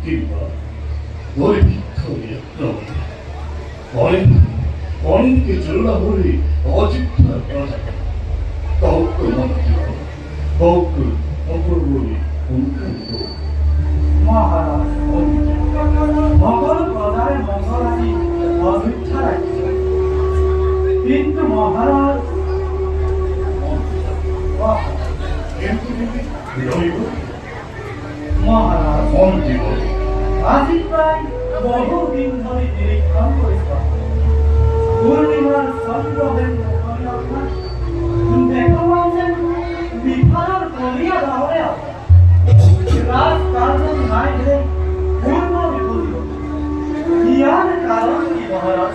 কিংবা দৈবিত্য অনেকে চলনা বলে অচিত্তার প্রজা কাউকে মন্ত্রী কাউকে অপর বলে মহারাজ সকল প্রজারের মঙ্গল আমি অযোধ্যা রাখি কিন্তু মহারাজ মহারাজ মন্ত্রী বলে আজি প্রায় বহুদিন ধরে নিরীক্ষণ করিত পূর্ণিমার চন্দ্রবেন দেখলাম যে বিফার করিয়া দাহরে আছে রাজকারণ নাই যে পূর্ণ বিপরীত ইয়ার কারণ কি মহারাজ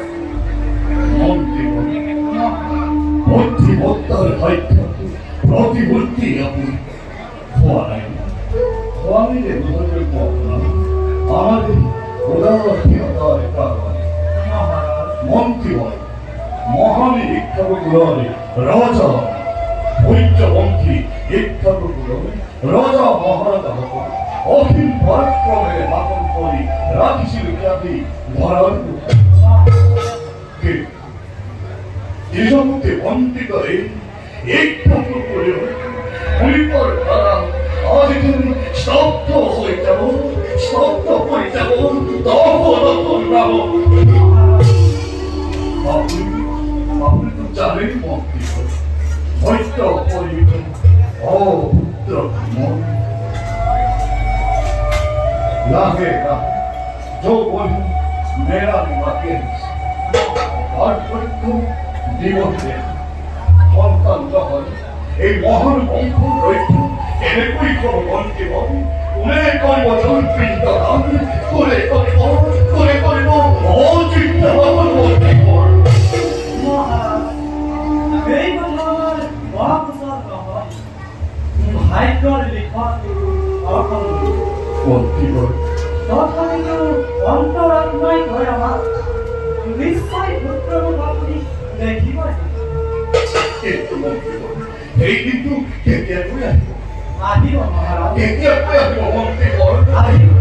মন্ত্রী বলে বুদ্ধিমত্তার হাইটা প্রতিমূর্তি আপনি হওয়া নাই স্বামীদের বোধের পথনা আমাদের উদারহীনতার কারণ মন্ত্রী বলে মহামী ইচ্ছাগুলোরে রাজা ঐক্য মন্ত্রী ইচ্ছাগুলোরে রাজা মহারাজা অখিল পরাক্রমে মাখন করি রাজশীল খ্যাতি ধরার যে সমস্ত মন্ত্রী করে একটু করে পরিবার দ্বারা আজ তুমি স্তব্ধ হয়ে যাব স্তব্ধ হয়ে যাব আপনি তো জানেন মন্ত্রী হয়ত পরিমিত অপুত্র মন লাগেगा जो बोलूं मेरा वाक्य और तो জীবন সন্তান যখন এই মহান বংশ রয়েছে এনে পরীক্ষণ মনকে বলে উনে করব জনপ্রিয়তা করে অচিন্তা মন্ত্রী কর মহারাজ এই কথা আমার মহাপ্রসাদ নহয় ভাগ্যর লিখন মন্ত্রী কর তথাপিতো অন্তরাত্মাই কয় আমার নিশ্চয় পুত্রমুখ আপনি দেখিবাই কিন্তু মন্ত্রী কর এই কিন্তু কেতিয়া করে আসবো আহিব মহারাজ কেতিয়া করে আসবো মন্ত্রী কর আহিব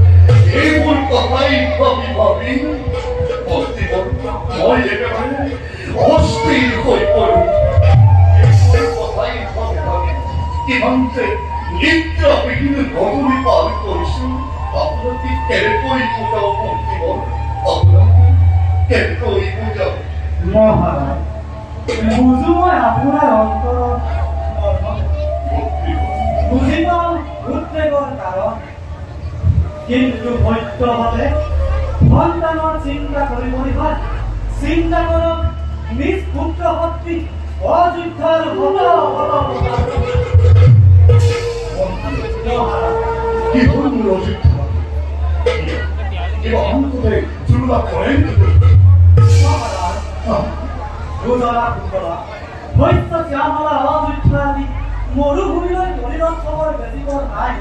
এই মূল কথাই ভাবি মন্ত্রী কর মই একেবারে অস্থির হয়ে পড়ি এই কথাই ভাবি কিভাবে নিদ্রা বিহীন গগনে পার করিস আপনার কি কেড়ে করি পূজা মন্ত্রী কর আপনার কেড়ে করি পূজা মহারাজ বুঝো মই আপোনাৰ অন্তৰত বুঝিব উদ্বেগৰ কাৰণ কিন্তু সত্যভাৱে সন্তানৰ চিন্তা কৰিবলৈ হয় চিন্তা কৰক নিজ পুত্ৰ শক্তি অযোধ্যাৰ কি হল অযোধ্যা এবাৰ অন্তৰে চুলা কৰেন দুজনা পুতলা শস্য শ্যামলা অযোধ্যাদি মৰুভূমিলৈ পৰিণত খবৰ বেছিবৰ নাই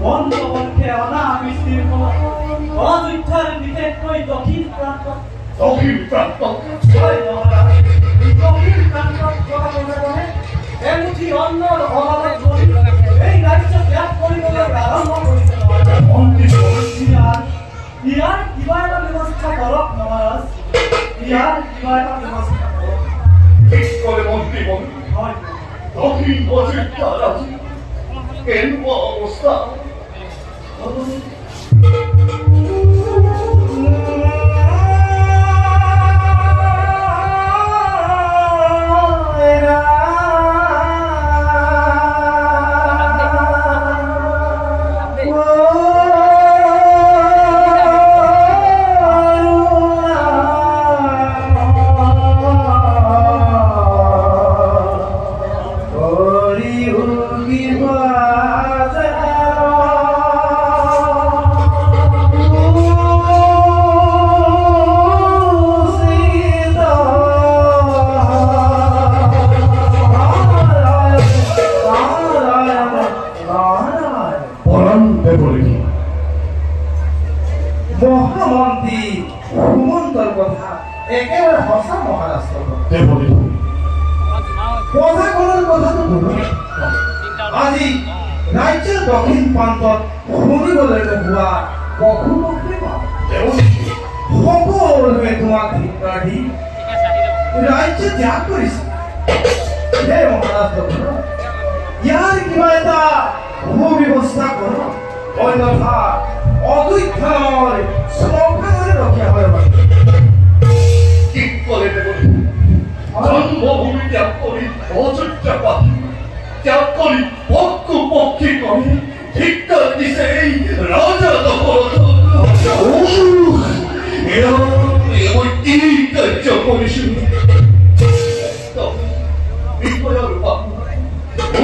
বন্ধবৰ্ষে অনা বৃষ্টিৰ ফলত অযোধ্যাৰ বিশেষকৈ দক্ষিণ প্ৰান্তত দক্ষিণ প্ৰান্তত থকা প্ৰজনে এমুঠি অন্নৰ অভাৱত পৰি এই ৰাজ্য ত্যাগ কৰিবলৈ আৰম্ভ কৰিছে ইয়াৰ কিবা এটা ব্যৱস্থা কৰক মহাৰাজ ইয়াৰ কিবা এটা ব্যৱস্থা কৰক ঠিক করে মন্ত্রী বল হয় দক্ষিণ অযোধ্যা রাজ্যে কেন অবস্থা মহামন্ত্রী হুমন্তর কথা একেবারে হসা মহারাষ্ট্র প্রজাগণের কথা তো বলুন আজি ৰাজ্যৰ দক্ষিণ প্ৰান্তত শুনিবলৈ নোপোৱা পশুপক্ষী পাওঁ। সকলোৱে তোমাক ধিক্কাৰ দি ৰাজ্য ত্যাগ কৰিছে। হে মহাৰাজ দক্ষ, ইয়াৰ কিবা এটা সুব্যৱস্থা কৰ, অন্যথা অযোধ্যাৰ শ্মশানলৈ ৰখীয়া হৈ ৰ'ব। কি ক'লে দেৱতী? জন্মভূমি ত্যাগ কৰি অযোধ্যা পাতি ত্যাগ কৰি পক্ষী কৰি ধিক্কাৰ দিছে এই ৰজা দশৰথ। মই কি কাৰ্য কৰিছো? বিষয়ৰ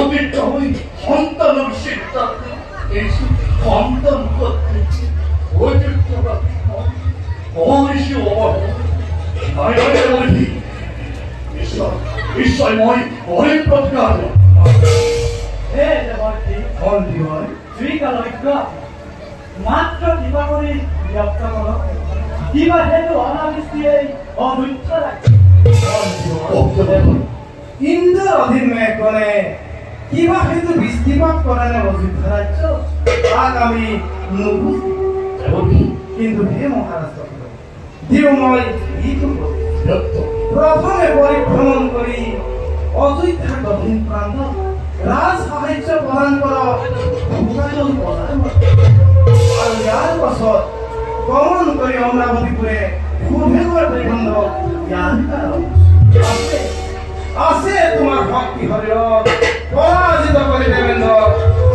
অতীত হৈ সন্তানৰ চিন্তাত কিছু সন্তান অযোধ্যা কৰিছো অৱহেলা। নিশ্চয় মই পৰিত্ৰাণ হে দেৱতী, মন্ত্ৰী হয় শ্ৰীকালজ্ঞ মাত্ৰ কিবা কৰি ব্যক্ত কৰক, কিবা হেতু অনাবৃষ্টিয়ে অযোধ্যা ইন্দ্ৰৰ অধীন মেঘনে কিবা হেতু বৃষ্টিপাত কৰে নে অযোধ্যা ৰাজ্য, তাক আমি নুবুজো। কিন্তু হে মহাৰাজ দিওঁ মই ইটো প্ৰথমে পৰিভ্ৰমণ কৰি অযোধ্যাৰ দক্ষিণ প্ৰান্তত ৰাজ সাহায্য প্ৰদান কৰক আৰু ইয়াৰ পাছত গমন কৰি অমৰাৱতীপুৰে সুভেগৰ ভূখণ্ড আছে তোমাৰ শক্তি শৰীৰত পৰাজিত কৰি দেৱেন্দ্ৰ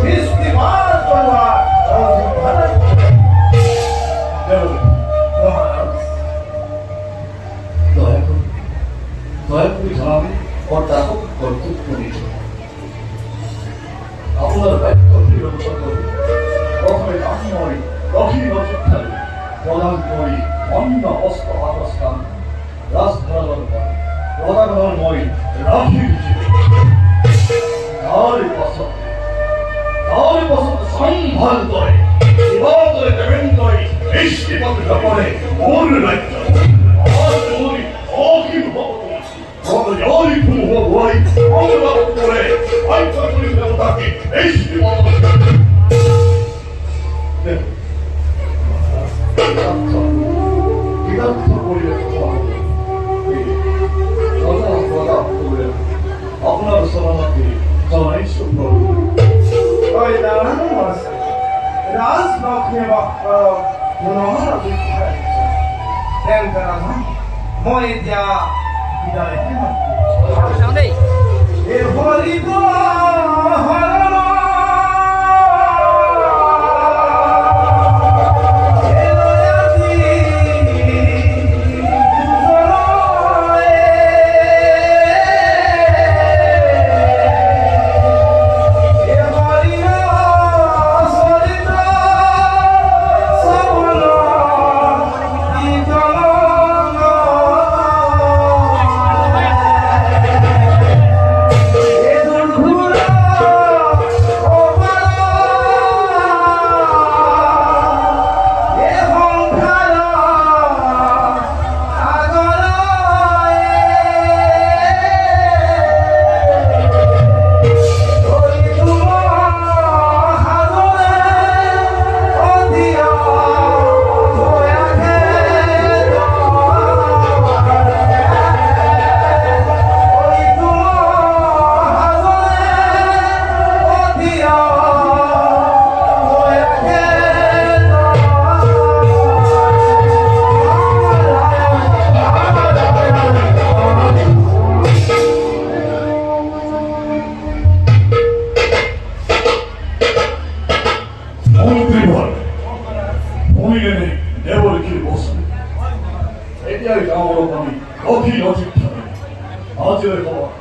বৃষ্টিপাত কৰোৱা আপোনাৰ বাক্য প্ৰথমে মই দক্ষিণ অযোধ্যালৈ প্ৰদান কৰি অন্য অস্ত্ৰ আৱস্থান ৰাজভঁৰালৰ পৰা ৰজাগণৰ মই ৰাখি দিছিলোঁ। তাৰ পাছত সম্ভালদৰে শিৱদৰে দেৱেন্দ্ৰই বৃষ্টিপাত নকৰে মোৰ ৰাজ্য অসীম হ'ব। Royali tuo vuoi, olla pure, aika tuli jotakin, esti valmista. Kitattu kuulijat huomioon. Rata tulee. Apuna sanomatti, sama istu noin. Oi, täällä on muassa. Rasvakne vakka, mun on harjoittaa. Sen verran, moi ja I'll do it for one.